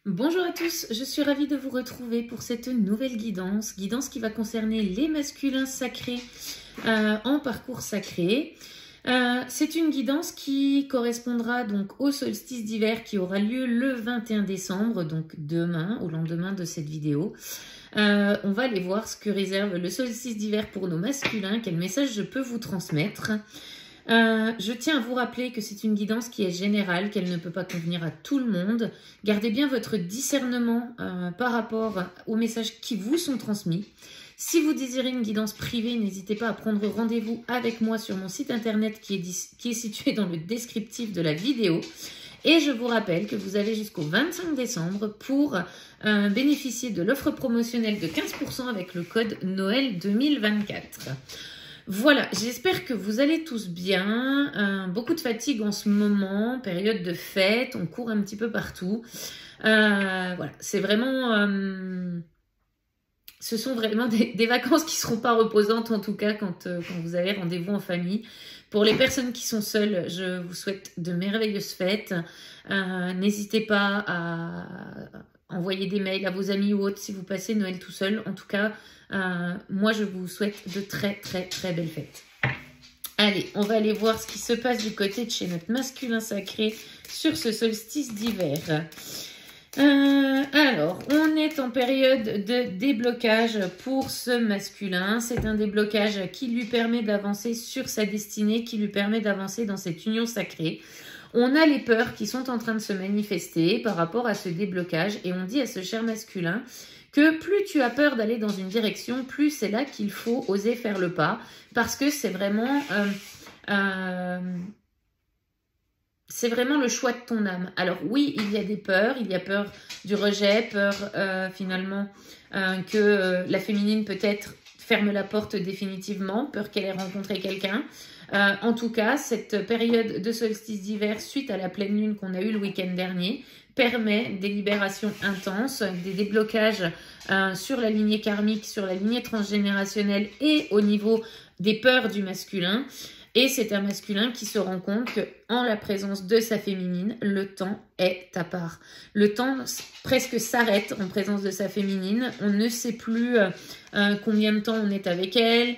Bonjour à tous, je suis ravie de vous retrouver pour cette nouvelle guidance qui va concerner les masculins sacrés en parcours sacré. C'est une guidance qui correspondra donc au solstice d'hiver qui aura lieu le 21 décembre, donc demain, au lendemain de cette vidéo. On va aller voir ce que réserve le solstice d'hiver pour nos masculins, quel message je peux vous transmettre. Je tiens à vous rappeler que c'est une guidance qui est générale, qu'elle ne peut pas convenir à tout le monde. Gardez bien votre discernement par rapport aux messages qui vous sont transmis. Si vous désirez une guidance privée, n'hésitez pas à prendre rendez-vous avec moi sur mon site internet qui est situé dans le descriptif de la vidéo. Et je vous rappelle que vous avez jusqu'au 25 décembre pour bénéficier de l'offre promotionnelle de 15% avec le code Noël 2024. Voilà, j'espère que vous allez tous bien. Beaucoup de fatigue en ce moment, période de fête, on court un petit peu partout. Voilà, c'est vraiment... ce sont vraiment des vacances qui ne seront pas reposantes, en tout cas quand vous avez rendez-vous en famille. Pour les personnes qui sont seules, je vous souhaite de merveilleuses fêtes. N'hésitez pas à envoyer des mails à vos amis ou autres si vous passez Noël tout seul. En tout cas, moi, je vous souhaite de très, très, très belles fêtes. Allez, on va aller voir ce qui se passe du côté de chez notre masculin sacré sur ce solstice d'hiver. Alors, on est en période de déblocage pour ce masculin. C'est un déblocage qui lui permet d'avancer sur sa destinée, qui lui permet d'avancer dans cette union sacrée. On a les peurs qui sont en train de se manifester par rapport à ce déblocage et on dit à ce cher masculin que plus tu as peur d'aller dans une direction, plus c'est là qu'il faut oser faire le pas parce que c'est vraiment le choix de ton âme. Alors oui, il y a des peurs, il y a peur du rejet, peur finalement que la féminine peut-être ferme la porte définitivement, peur qu'elle ait rencontré quelqu'un. En tout cas, cette période de solstice d'hiver suite à la pleine lune qu'on a eue le week-end dernier permet des libérations intenses, des déblocages sur la lignée karmique, sur la lignée transgénérationnelle et au niveau des peurs du masculin. Et c'est un masculin qui se rend compte qu'en la présence de sa féminine, le temps est à part. Le temps presque s'arrête en présence de sa féminine. On ne sait plus combien de temps on est avec elle.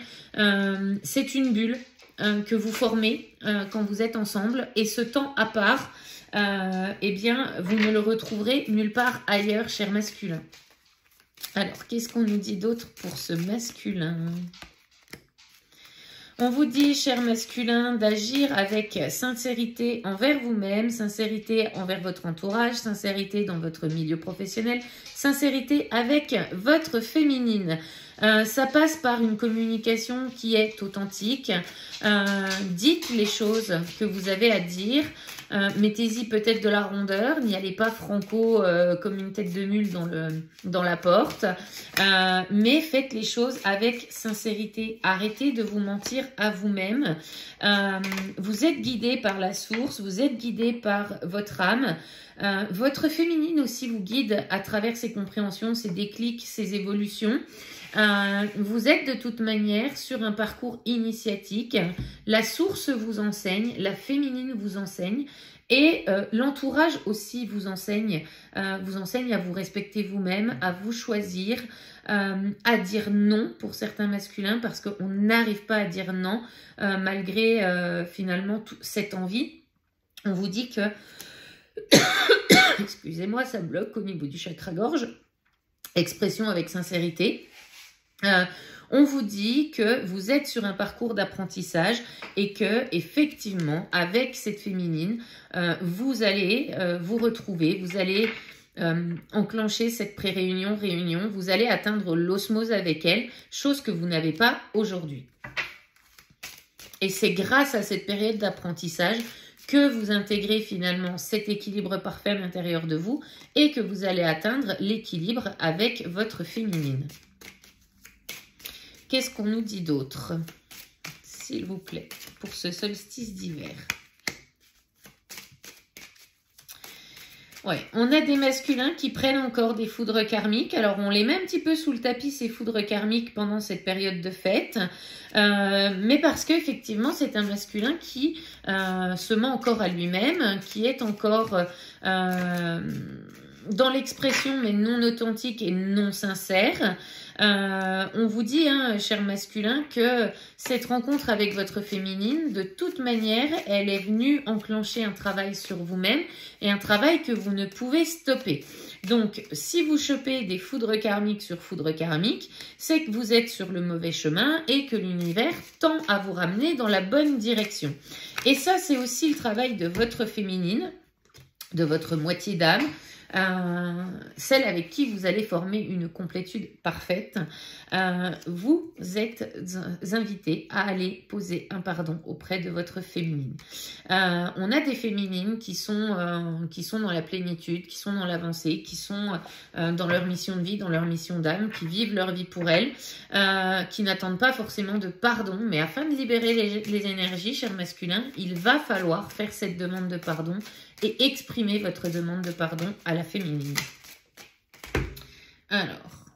C'est une bulle que vous formez quand vous êtes ensemble. Et ce temps à part, eh bien, vous ne le retrouverez nulle part ailleurs, cher masculin. Alors, qu'est-ce qu'on nous dit d'autre pour ce masculin ? On vous dit, cher masculin, d'agir avec sincérité envers vous-même, sincérité envers votre entourage, sincérité dans votre milieu professionnel, sincérité avec votre féminine. Ça passe par une communication qui est authentique. Dites les choses que vous avez à dire. Mettez-y peut-être de la rondeur. N'y allez pas franco comme une tête de mule dans la porte. Mais faites les choses avec sincérité. Arrêtez de vous mentir à vous-même. Vous êtes guidé par la source. Vous êtes guidé par votre âme. Votre féminine aussi vous guide à travers ses compréhensions, ses déclics, ses évolutions. Vous êtes de toute manière sur un parcours initiatique. La source vous enseigne, la féminine vous enseigne et l'entourage aussi vous enseigne à vous respecter vous-même, à vous choisir, à dire non pour certains masculins parce qu'on n'arrive pas à dire non malgré finalement cette envie. On vous dit que excusez-moi, ça bloque au niveau du chakra-gorge. Expression avec sincérité. On vous dit que vous êtes sur un parcours d'apprentissage et que effectivement, avec cette féminine, vous allez vous retrouver, vous allez enclencher cette pré-réunion, réunion, vous allez atteindre l'osmose avec elle, chose que vous n'avez pas aujourd'hui. Et c'est grâce à cette période d'apprentissage que vous intégrez finalement cet équilibre parfait à l'intérieur de vous et que vous allez atteindre l'équilibre avec votre féminine. Qu'est-ce qu'on nous dit d'autre, s'il vous plaît, pour ce solstice d'hiver? Ouais, on a des masculins qui prennent encore des foudres karmiques. Alors, on les met un petit peu sous le tapis, ces foudres karmiques, pendant cette période de fête. Mais parce qu'effectivement, c'est un masculin qui se ment encore à lui-même, qui est encore dans l'expression, mais non authentique et non sincère. On vous dit, hein, cher masculin, que cette rencontre avec votre féminine, de toute manière, elle est venue enclencher un travail sur vous-même et un travail que vous ne pouvez stopper. Donc, si vous chopez des foudres karmiques sur foudre karmique, c'est que vous êtes sur le mauvais chemin et que l'univers tend à vous ramener dans la bonne direction. Et ça, c'est aussi le travail de votre féminine, de votre moitié d'âme, celle avec qui vous allez former une complétude parfaite. Vous êtes invité à aller poser un pardon auprès de votre féminine. On a des féminines qui sont dans la plénitude, qui sont dans l'avancée, qui sont dans leur mission de vie, dans leur mission d'âme, qui vivent leur vie pour elles, qui n'attendent pas forcément de pardon, mais afin de libérer les énergies, cher masculin, il va falloir faire cette demande de pardon et exprimer votre demande de pardon à la féminine. Alors,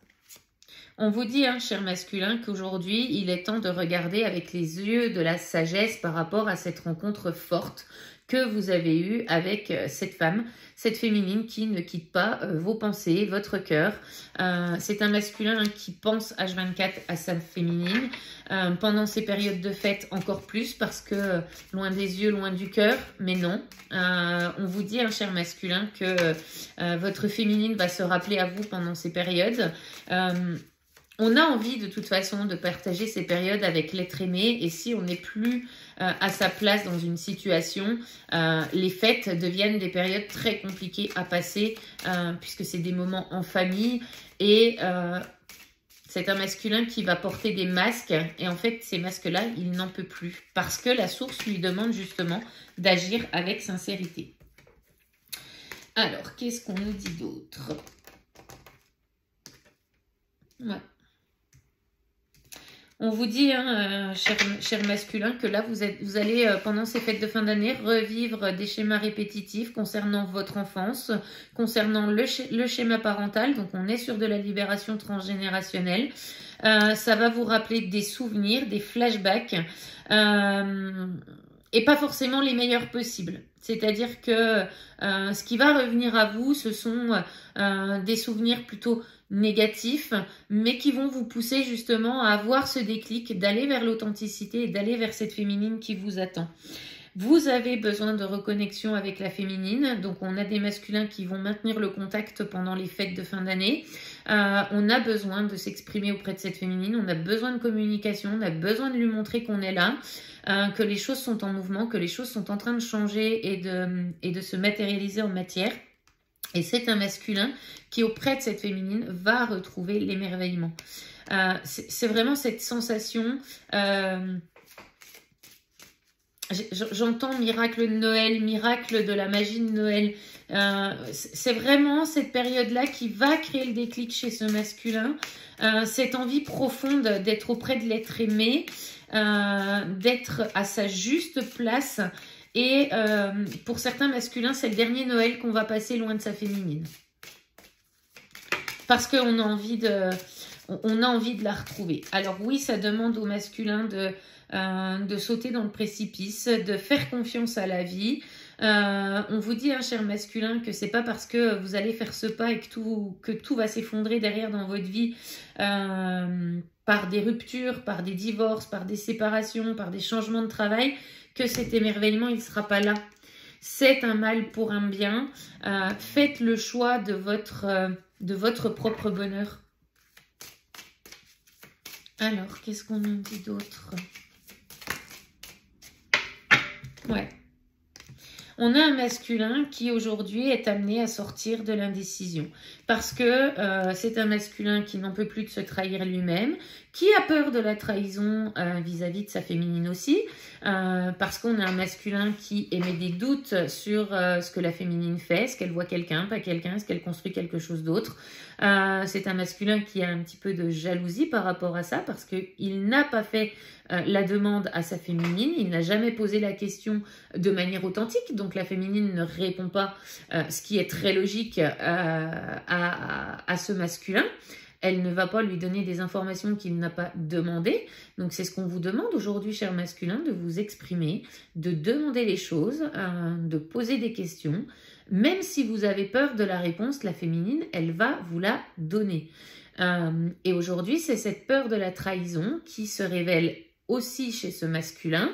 on vous dit, hein, cher masculin, qu'aujourd'hui, il est temps de regarder avec les yeux de la sagesse par rapport à cette rencontre forte que vous avez eue avec cette femme, cette féminine qui ne quitte pas vos pensées, votre cœur. C'est un masculin qui pense H24 à sa féminine. Pendant ces périodes de fête, encore plus, parce que loin des yeux, loin du cœur, mais non. On vous dit, hein, cher masculin, que votre féminine va se rappeler à vous pendant ces périodes. On a envie de toute façon de partager ces périodes avec l'être aimé, et si on n'est plus à sa place dans une situation, les fêtes deviennent des périodes très compliquées à passer, puisque c'est des moments en famille, et c'est un masculin qui va porter des masques, et en fait ces masques-là, il n'en peut plus, parce que la source lui demande justement d'agir avec sincérité. Alors, qu'est-ce qu'on nous dit d'autre? Ouais. On vous dit, hein, cher masculin, que là, vous allez, pendant ces fêtes de fin d'année, revivre des schémas répétitifs concernant votre enfance, concernant le schéma parental. Donc, on est sur de la libération transgénérationnelle. Ça va vous rappeler des souvenirs, des flashbacks, et pas forcément les meilleurs possibles. C'est-à-dire que ce qui va revenir à vous, ce sont des souvenirs plutôt négatifs, mais qui vont vous pousser justement à avoir ce déclic, d'aller vers l'authenticité et d'aller vers cette féminine qui vous attend. Vous avez besoin de reconnexion avec la féminine, donc on a des masculins qui vont maintenir le contact pendant les fêtes de fin d'année. On a besoin de s'exprimer auprès de cette féminine, on a besoin de communication, on a besoin de lui montrer qu'on est là, que les choses sont en mouvement, que les choses sont en train de changer et de se matérialiser en matière. Et c'est un masculin qui, auprès de cette féminine, va retrouver l'émerveillement. C'est vraiment cette sensation... J'entends miracle de Noël, miracle de la magie de Noël. C'est vraiment cette période-là qui va créer le déclic chez ce masculin. Cette envie profonde d'être auprès de l'être aimé, d'être à sa juste place. Et pour certains masculins, c'est le dernier Noël qu'on va passer loin de sa féminine. Parce qu'on a envie de la retrouver. Alors oui, ça demande au masculin de sauter dans le précipice, de faire confiance à la vie. On vous dit, hein, cher masculin, que c'est pas parce que vous allez faire ce pas et que tout va s'effondrer derrière dans votre vie par des ruptures, par des divorces, par des séparations, par des changements de travail, que cet émerveillement, il ne sera pas là. C'est un mal pour un bien. Faites le choix de votre propre bonheur. Alors, qu'est-ce qu'on nous dit d'autre? Ouais. On a un masculin qui aujourd'hui est amené à sortir de l'indécision parce que c'est un masculin qui n'en peut plus de se trahir lui-même, qui a peur de la trahison vis-à-vis de sa féminine aussi, parce qu'on a un masculin qui émet des doutes sur ce que la féminine fait, est-ce qu'elle voit quelqu'un, pas quelqu'un, est-ce qu'elle construit quelque chose d'autre. C'est un masculin qui a un petit peu de jalousie par rapport à ça parce qu'il n'a pas fait la demande à sa féminine, il n'a jamais posé la question de manière authentique, donc la féminine ne répond pas, ce qui est très logique à ce masculin. Elle ne va pas lui donner des informations qu'il n'a pas demandées. Donc c'est ce qu'on vous demande aujourd'hui, cher masculin, de vous exprimer, de demander les choses, de poser des questions, même si vous avez peur de la réponse, la féminine, elle va vous la donner. Et aujourd'hui, c'est cette peur de la trahison qui se révèle aussi chez ce masculin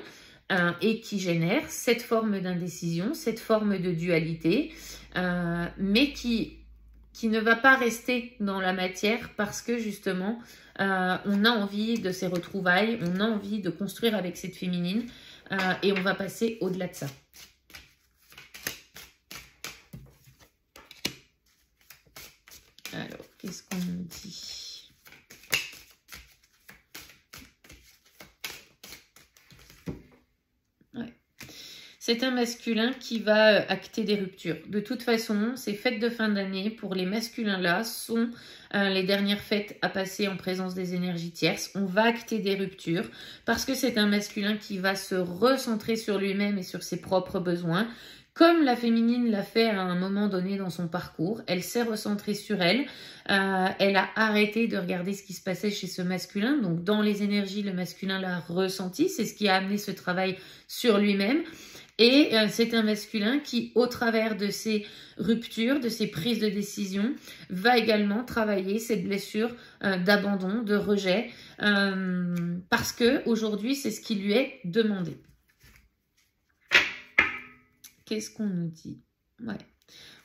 et qui génère cette forme d'indécision, cette forme de dualité, mais qui ne va pas rester dans la matière parce que justement, on a envie de ces retrouvailles, on a envie de construire avec cette féminine et on va passer au-delà de ça. Alors, qu'est-ce qu'on nous dit? Ouais. C'est un masculin qui va acter des ruptures. De toute façon, ces fêtes de fin d'année, pour les masculins-là, sont les dernières fêtes à passer en présence des énergies tierces. On va acter des ruptures parce que c'est un masculin qui va se recentrer sur lui-même et sur ses propres besoins. Comme la féminine l'a fait à un moment donné dans son parcours, elle s'est recentrée sur elle, elle a arrêté de regarder ce qui se passait chez ce masculin, donc dans les énergies, le masculin l'a ressenti, c'est ce qui a amené ce travail sur lui-même. Et c'est un masculin qui, au travers de ses ruptures, de ses prises de décision, va également travailler ses blessures d'abandon, de rejet, parce que aujourd'hui, c'est ce qui lui est demandé. Qu'est-ce qu'on nous dit? Ouais.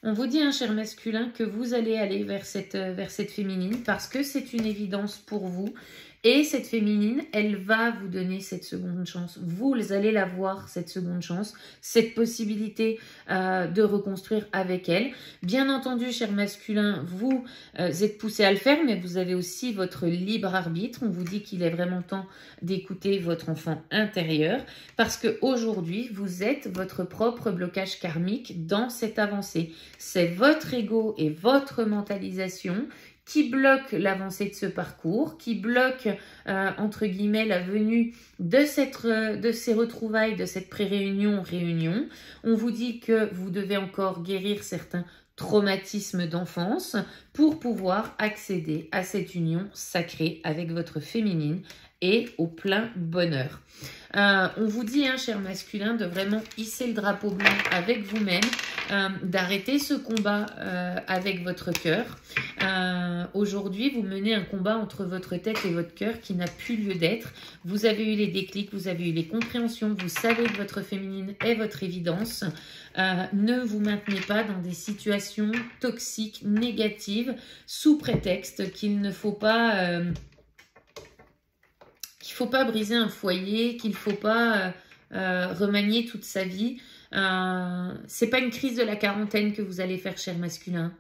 On vous dit, cher masculin, que vous allez aller vers cette féminine parce que c'est une évidence pour vous. Et cette féminine, elle va vous donner cette seconde chance. Vous allez la voir, cette seconde chance, cette possibilité de reconstruire avec elle. Bien entendu, cher masculin, vous êtes poussé à le faire, mais vous avez aussi votre libre arbitre. On vous dit qu'il est vraiment temps d'écouter votre enfant intérieur parce qu'aujourd'hui, vous êtes votre propre blocage karmique dans cette avancée. C'est votre ego et votre mentalisation qui bloque l'avancée de ce parcours, qui bloque, entre guillemets, la venue de ces retrouvailles, de cette pré-réunion. On vous dit que vous devez encore guérir certains traumatismes d'enfance pour pouvoir accéder à cette union sacrée avec votre féminine et au plein bonheur. On vous dit, cher masculin, de vraiment hisser le drapeau blanc avec vous-même, d'arrêter ce combat avec votre cœur. Aujourd'hui, vous menez un combat entre votre tête et votre cœur qui n'a plus lieu d'être. Vous avez eu les déclics, vous avez eu les compréhensions, vous savez que votre féminine est votre évidence. Ne vous maintenez pas dans des situations toxiques, négatives, sous prétexte qu'il ne faut pas... briser un foyer, qu'il ne faut pas remanier toute sa vie. C'est pas une crise de la quarantaine que vous allez faire, cher masculin.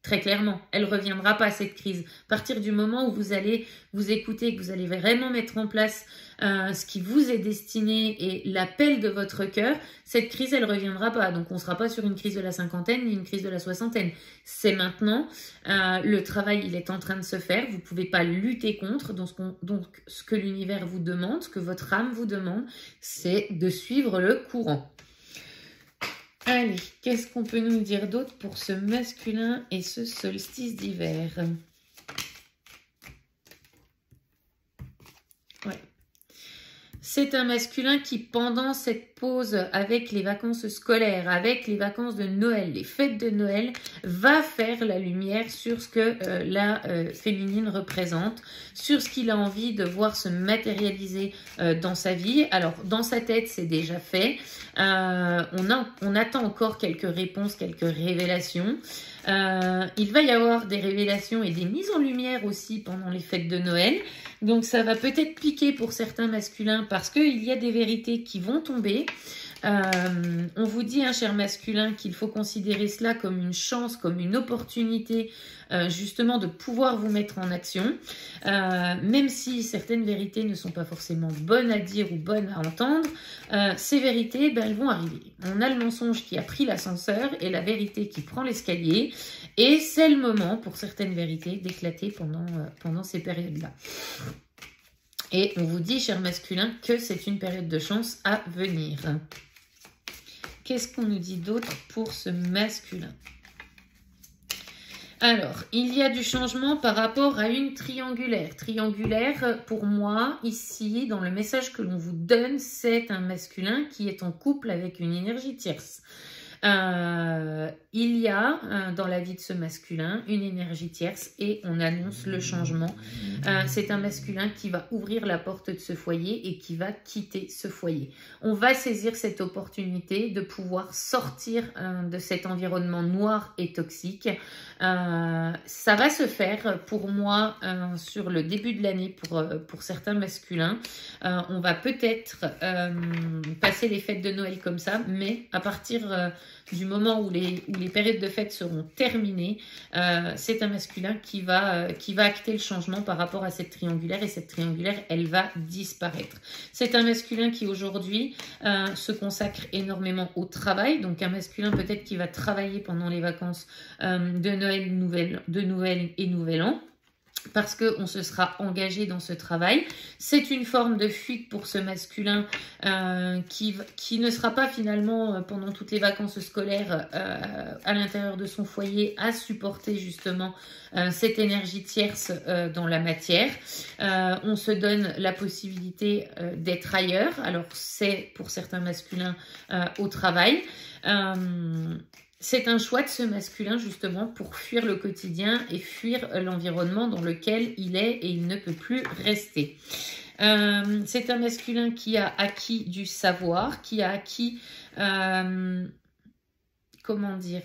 Très clairement, elle ne reviendra pas, cette crise. À partir du moment où vous allez vous écouter, que vous allez vraiment mettre en place ce qui vous est destiné et l'appel de votre cœur, cette crise, elle ne reviendra pas. Donc, on ne sera pas sur une crise de la cinquantaine ni une crise de la soixantaine. C'est maintenant. Le travail, il est en train de se faire. Vous ne pouvez pas lutter contre. Donc, ce que l'univers vous demande, ce que votre âme vous demande, c'est de suivre le courant. Allez, qu'est-ce qu'on peut nous dire d'autre pour ce masculin et ce solstice d'hiver? Ouais. C'est un masculin qui, pendant cette pause avec les vacances scolaires, avec les vacances de Noël, les fêtes de Noël, va faire la lumière sur ce que la féminine représente, sur ce qu'il a envie de voir se matérialiser dans sa vie. Alors, dans sa tête, c'est déjà fait. On attend encore quelques réponses, quelques révélations. Il va y avoir des révélations et des mises en lumière aussi pendant les fêtes de Noël. Donc ça va peut-être piquer pour certains masculins parce qu'il y a des vérités qui vont tomber. On vous dit, cher masculin, qu'il faut considérer cela comme une chance, comme une opportunité justement de pouvoir vous mettre en action. Même si certaines vérités ne sont pas forcément bonnes à dire ou bonnes à entendre, ces vérités, elles vont arriver. On a le mensonge qui a pris l'ascenseur et la vérité qui prend l'escalier. Et c'est le moment pour certaines vérités d'éclater pendant ces périodes-là. Et on vous dit, cher masculin, que c'est une période de chance à venir. Qu'est-ce qu'on nous dit d'autre pour ce masculin? Alors, il y a du changement par rapport à une triangulaire. Triangulaire, pour moi, ici, dans le message que l'on vous donne, c'est un masculin qui est en couple avec une énergie tierce. Il y a dans la vie de ce masculin une énergie tierce et on annonce le changement. C'est un masculin qui va ouvrir la porte de ce foyer et qui va quitter ce foyer. On va saisir cette opportunité de pouvoir sortir de cet environnement noir et toxique. Ça va se faire pour moi sur le début de l'année pour certains masculins. On va peut-être passer les fêtes de Noël comme ça, mais à partir du moment où les périodes de fête seront terminées, c'est un masculin qui va acter le changement par rapport à cette triangulaire, et cette triangulaire, elle va disparaître. C'est un masculin qui aujourd'hui se consacre énormément au travail, donc un masculin peut-être qui va travailler pendant les vacances de Noël et Nouvel An, parce qu'on se sera engagé dans ce travail. C'est une forme de fuite pour ce masculin qui ne sera pas finalement pendant toutes les vacances scolaires à l'intérieur de son foyer à supporter justement cette énergie tierce dans la matière. On se donne la possibilité d'être ailleurs. Alors c'est pour certains masculins au travail. C'est un choix de ce masculin justement pour fuir le quotidien et fuir l'environnement dans lequel il est et il ne peut plus rester. C'est un masculin qui a acquis du savoir, qui a acquis, comment dire,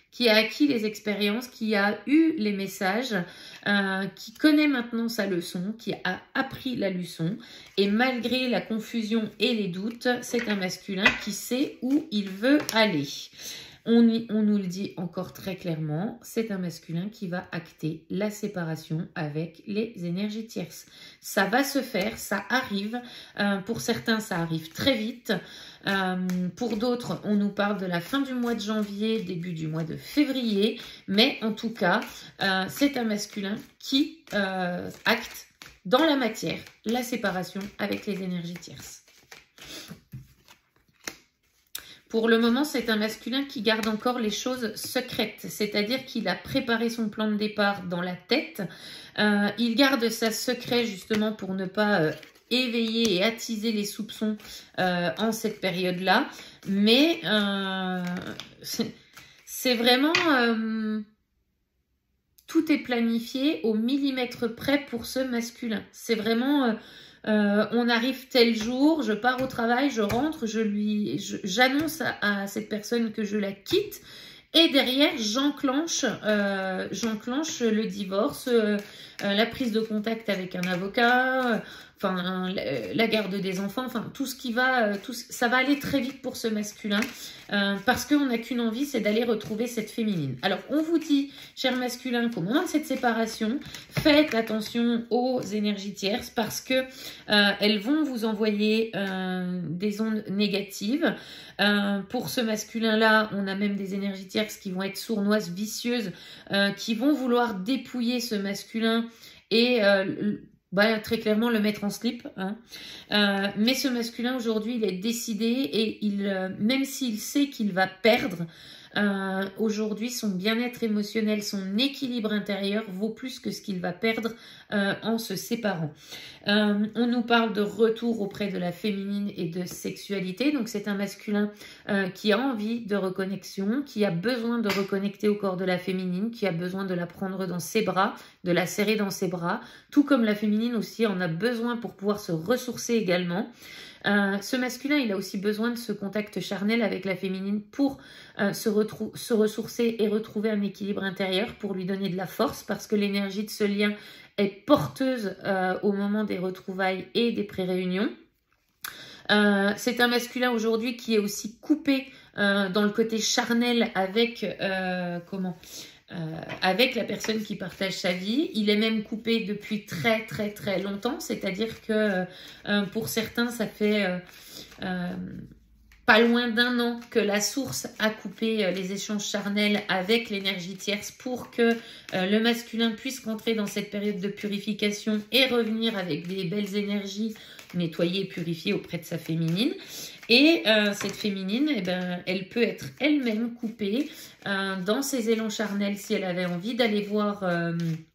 qui a acquis les expériences, qui a eu les messages, qui connaît maintenant sa leçon, qui a appris la leçon. Et malgré la confusion et les doutes, c'est un masculin qui sait où il veut aller. On nous le dit encore très clairement, c'est un masculin qui va acter la séparation avec les énergies tierces. Ça va se faire, ça arrive. Pour certains, ça arrive très vite. Pour d'autres, on nous parle de la fin du mois de janvier, début du mois de février. Mais en tout cas, c'est un masculin qui acte dans la matière la séparation avec les énergies tierces. Pour le moment, c'est un masculin qui garde encore les choses secrètes, c'est-à-dire qu'il a préparé son plan de départ dans la tête. Il garde ça secret justement pour ne pas éveiller et attiser les soupçons en cette période-là. Mais c'est vraiment... tout est planifié au millimètre près pour ce masculin. C'est vraiment... on arrive tel jour, je pars au travail, je rentre, j'annonce à cette personne que je la quitte et derrière j'enclenche le divorce, la prise de contact avec un avocat, enfin la garde des enfants, enfin tout ce qui va, ça va aller très vite pour ce masculin parce qu'on n'a qu'une envie, c'est d'aller retrouver cette féminine. Alors on vous dit, cher masculin, qu'au moment de cette séparation, faites attention aux énergies tierces parce que elles vont vous envoyer des ondes négatives. Pour ce masculin-là, on a même des énergies tierces qui vont être sournoises, vicieuses, qui vont vouloir dépouiller ce masculin et très clairement le mettre en slip. Mais ce masculin aujourd'hui, il est décidé et même s'il sait qu'il va perdre, aujourd'hui son bien-être émotionnel, son équilibre intérieur vaut plus que ce qu'il va perdre en se séparant. On nous parle de retour auprès de la féminine et de sexualité, donc c'est un masculin qui a envie de reconnexion, qui a besoin de reconnecter au corps de la féminine, qui a besoin de la prendre dans ses bras, de la serrer dans ses bras, tout comme la féminine aussi en a besoin pour pouvoir se ressourcer également. Ce masculin, il a aussi besoin de ce contact charnel avec la féminine pour se ressourcer et retrouver un équilibre intérieur, pour lui donner de la force, parce que l'énergie de ce lien est porteuse au moment des retrouvailles et des pré-réunions. C'est un masculin aujourd'hui qui est aussi coupé dans le côté charnel avec avec la personne qui partage sa vie. Il est même coupé depuis très très très longtemps, c'est-à-dire que pour certains ça fait pas loin d'1 an que la source a coupé les échanges charnels avec l'énergie tierce pour que le masculin puisse rentrer dans cette période de purification et revenir avec des belles énergies nettoyées et purifiées auprès de sa féminine. Et cette féminine, elle peut être elle-même coupée dans ses élans charnels si elle avait envie d'aller voir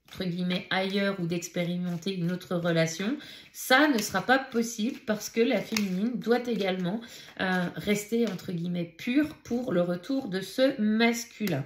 entre guillemets ailleurs ou d'expérimenter une autre relation, ça ne sera pas possible parce que la féminine doit également rester entre guillemets pure pour le retour de ce masculin.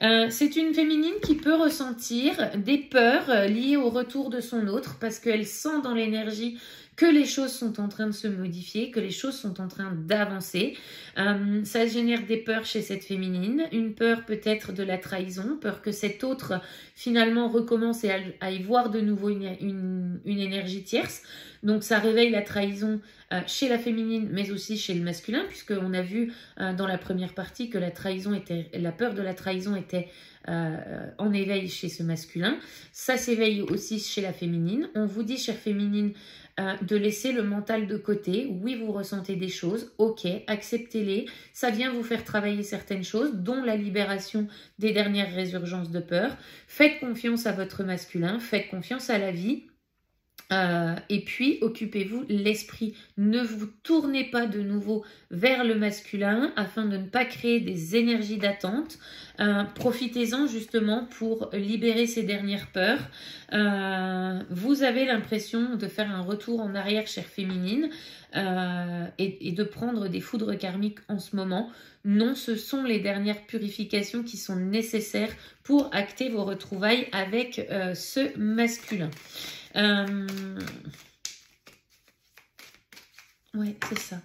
C'est une féminine qui peut ressentir des peurs liées au retour de son autre parce qu'elle sent dans l'énergie que les choses sont en train de se modifier, que les choses sont en train d'avancer. Ça génère des peurs chez cette féminine, une peur peut-être de la trahison, peur que cet autre finalement recommence et à y voir de nouveau une énergie tierce. Donc ça réveille la trahison chez la féminine mais aussi chez le masculin, puisqu'on a vu dans la première partie que la peur de la trahison était en éveil chez ce masculin. Ça s'éveille aussi chez la féminine. On vous dit, chère féminine, de laisser le mental de côté. Oui, vous ressentez des choses, ok, acceptez-les. Ça vient vous faire travailler certaines choses, dont la libération des dernières résurgences de peur. Faites confiance à votre masculin, faites confiance à la vie. Et puis, occupez-vous l'esprit. Ne vous tournez pas de nouveau vers le masculin afin de ne pas créer des énergies d'attente. Profitez-en justement pour libérer ces dernières peurs. Vous avez l'impression de faire un retour en arrière, chère féminine, et de prendre des foudres karmiques en ce moment. Non, ce sont les dernières purifications qui sont nécessaires pour acter vos retrouvailles avec ce masculin. Ouais, c'est ça.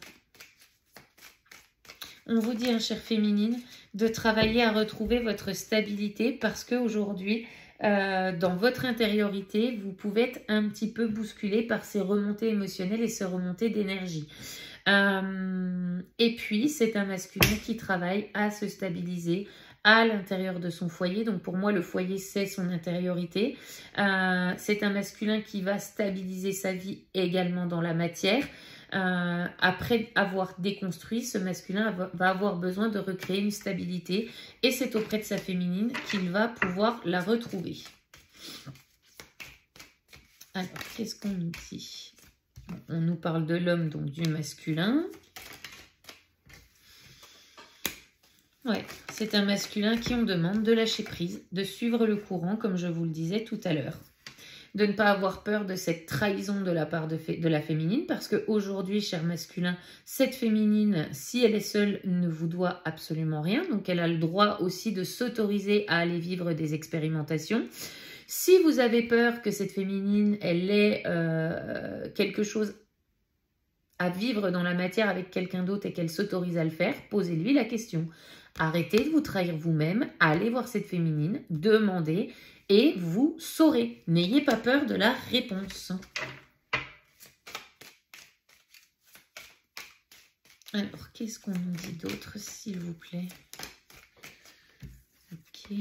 On vous dit, hein, chère féminine, de travailler à retrouver votre stabilité parce qu'aujourd'hui, dans votre intériorité, vous pouvez être un petit peu bousculé par ces remontées émotionnelles et ces remontées d'énergie. Et puis, c'est un masculin qui travaille à se stabiliser à l'intérieur de son foyer. Donc pour moi, le foyer, c'est son intériorité. C'est un masculin qui va stabiliser sa vie également dans la matière. Après avoir déconstruit, ce masculin va avoir besoin de recréer une stabilité. Et c'est auprès de sa féminine qu'il va pouvoir la retrouver. Alors, qu'est-ce qu'on nous dit? On nous parle de l'homme, donc du masculin. Ouais, c'est un masculin qui on demande de lâcher prise, de suivre le courant, comme je vous le disais tout à l'heure. De ne pas avoir peur de cette trahison de la part de la féminine, parce qu'aujourd'hui, cher masculin, cette féminine, si elle est seule, ne vous doit absolument rien. Donc, elle a le droit aussi de s'autoriser à aller vivre des expérimentations. Si vous avez peur que cette féminine, elle ait quelque chose à vivre dans la matière avec quelqu'un d'autre et qu'elle s'autorise à le faire, posez-lui la question. Arrêtez de vous trahir vous-même, allez voir cette féminine, demandez et vous saurez. N'ayez pas peur de la réponse. Alors, qu'est-ce qu'on nous dit d'autre, s'il vous plaît? Ok.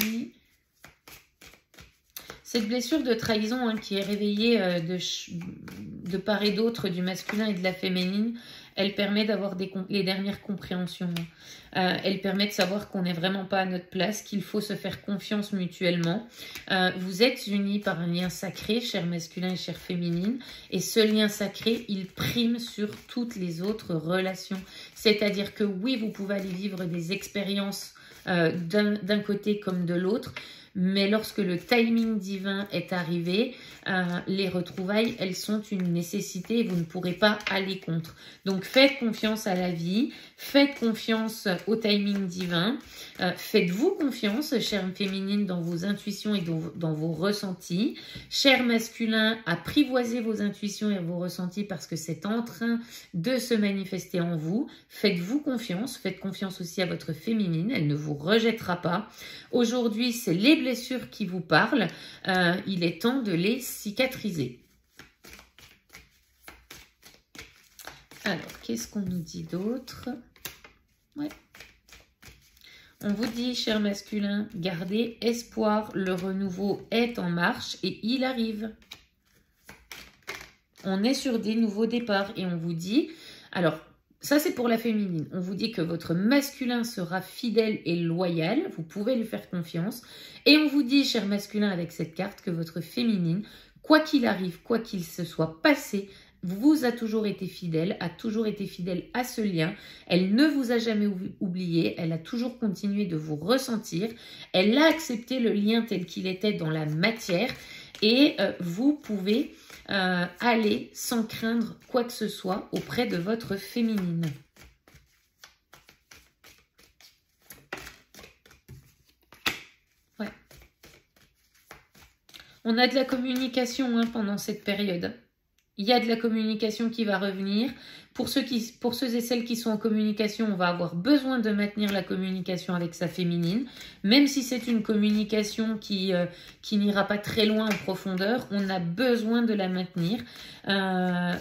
Cette blessure de trahison qui est réveillée de part et d'autre du masculin et de la féminine, elle permet d'avoir les dernières compréhensions. Elle permet de savoir qu'on n'est vraiment pas à notre place, qu'il faut se faire confiance mutuellement. Vous êtes unis par un lien sacré, cher masculin et chère féminine. Et ce lien sacré, il prime sur toutes les autres relations. C'est-à-dire que oui, vous pouvez aller vivre des expériences d'un côté comme de l'autre. Mais lorsque le timing divin est arrivé, les retrouvailles, elles sont une nécessité et vous ne pourrez pas aller contre. Donc, faites confiance à la vie, faites confiance au timing divin, faites-vous confiance, chère féminine, dans vos intuitions et dans vos ressentis. Cher masculin, apprivoisez vos intuitions et vos ressentis parce que c'est en train de se manifester en vous. Faites-vous confiance, faites confiance aussi à votre féminine, elle ne vous rejettera pas. Aujourd'hui, c'est les blessures qui vous parlent, il est temps de les cicatriser. Alors, qu'est-ce qu'on nous dit d'autre? Ouais. On vous dit, cher masculin, gardez espoir, le renouveau est en marche et il arrive. On est sur des nouveaux départs et on vous dit, alors, ça c'est pour la féminine, on vous dit que votre masculin sera fidèle et loyal, vous pouvez lui faire confiance. Et on vous dit, cher masculin, avec cette carte, que votre féminine, quoi qu'il arrive, quoi qu'il se soit passé, vous a toujours été fidèle, a toujours été fidèle à ce lien. Elle ne vous a jamais oublié, elle a toujours continué de vous ressentir. Elle a accepté le lien tel qu'il était dans la matière et vous pouvez aller sans craindre quoi que ce soit auprès de votre féminine. Ouais. On a de la communication pendant cette période. Il y a de la communication qui va revenir. Pour ceux et celles qui sont en communication, on va avoir besoin de maintenir la communication avec sa féminine. Même si c'est une communication qui n'ira pas très loin en profondeur, on a besoin de la maintenir.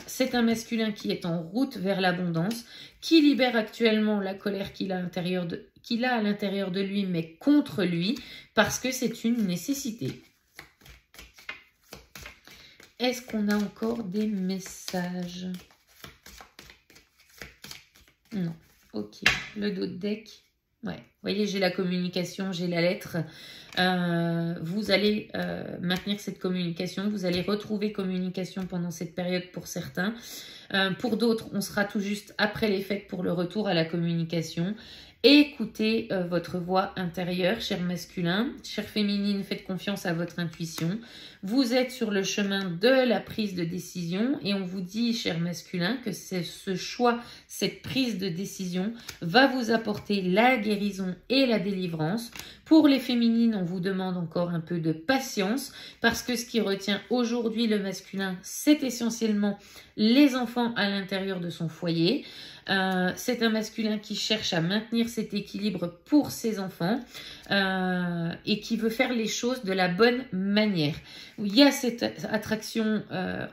C'est un masculin qui est en route vers l'abondance, qui libère actuellement la colère qu'il a à l'intérieur de lui, mais contre lui, parce que c'est une nécessité. Est-ce qu'on a encore des messages? Non. Ok. Le dos de deck. Ouais. Vous voyez, j'ai la communication, j'ai la lettre. Vous allez maintenir cette communication. Vous allez retrouver communication pendant cette période pour certains. Pour d'autres, on sera tout juste après les fêtes pour le retour à la communication. Écoutez votre voix intérieure, cher masculin. Chère féminine, faites confiance à votre intuition. Vous êtes sur le chemin de la prise de décision et on vous dit, cher masculin, que ce choix, cette prise de décision va vous apporter la guérison et la délivrance. Pour les féminines, on vous demande encore un peu de patience parce que ce qui retient aujourd'hui le masculin, c'est essentiellement les enfants à l'intérieur de son foyer. C'est un masculin qui cherche à maintenir cet équilibre pour ses enfants et qui veut faire les choses de la bonne manière. Il y a cette attraction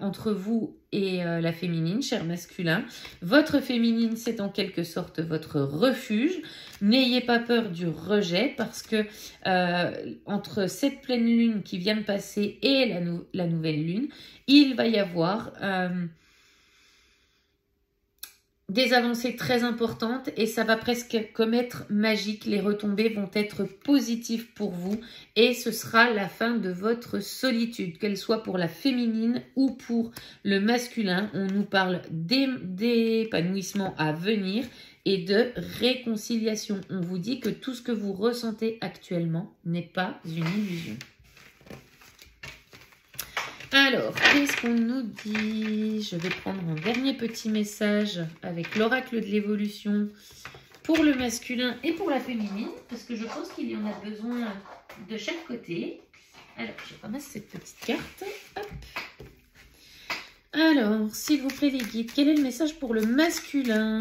entre vous et la féminine, cher masculin. Votre féminine, c'est en quelque sorte votre refuge. N'ayez pas peur du rejet parce que entre cette pleine lune qui vient de passer et la nouvelle lune, il va y avoir des avancées très importantes et ça va presque comme être magique. Les retombées vont être positives pour vous et ce sera la fin de votre solitude, qu'elle soit pour la féminine ou pour le masculin. On nous parle d'épanouissement à venir et de réconciliation. On vous dit que tout ce que vous ressentez actuellement n'est pas une illusion. Alors, qu'est-ce qu'on nous dit? Je vais prendre un dernier petit message avec l'oracle de l'évolution pour le masculin et pour la féminine, parce que je pense qu'il y en a besoin de chaque côté. Alors, je ramasse cette petite carte. Hop. Alors, s'il vous plaît les guides, quel est le message pour le masculin?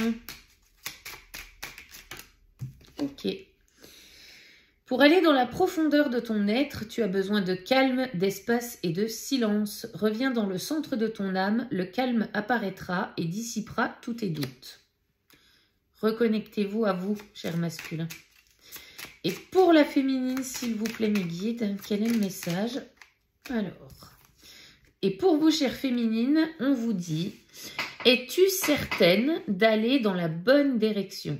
Ok. Pour aller dans la profondeur de ton être, tu as besoin de calme, d'espace et de silence. Reviens dans le centre de ton âme, le calme apparaîtra et dissipera tous tes doutes. Reconnectez-vous à vous, cher masculin. Et pour la féminine, s'il vous plaît, mes guides, quel est le message? Alors, et pour vous, chère féminine, on vous dit, es-tu certaine d'aller dans la bonne direction?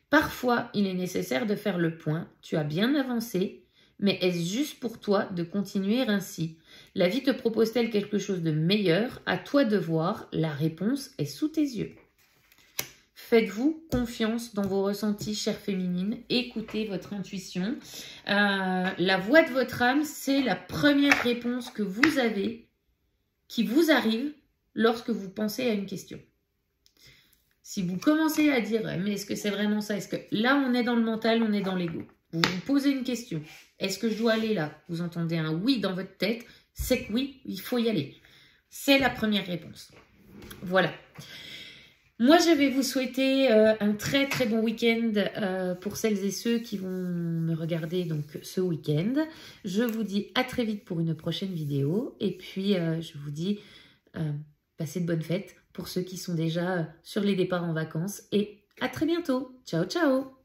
Parfois, il est nécessaire de faire le point. Tu as bien avancé, mais est-ce juste pour toi de continuer ainsi? La vie te propose-t-elle quelque chose de meilleur? À toi de voir, la réponse est sous tes yeux. Faites-vous confiance dans vos ressentis, chère féminine. Écoutez votre intuition. La voix de votre âme, c'est la première réponse que vous avez, qui vous arrive lorsque vous pensez à une question. Si vous commencez à dire, mais est-ce que c'est vraiment ça? Est-ce que là, on est dans le mental, on est dans l'ego? Vous vous posez une question. Est-ce que je dois aller là? Vous entendez un oui dans votre tête. C'est que oui, il faut y aller. C'est la première réponse. Voilà. Moi, je vais vous souhaiter un très très bon week-end pour celles et ceux qui vont me regarder donc ce week-end. Je vous dis à très vite pour une prochaine vidéo. Et puis, je vous dis, passez de bonnes fêtes pour ceux qui sont déjà sur les départs en vacances. Et à très bientôt. Ciao, ciao!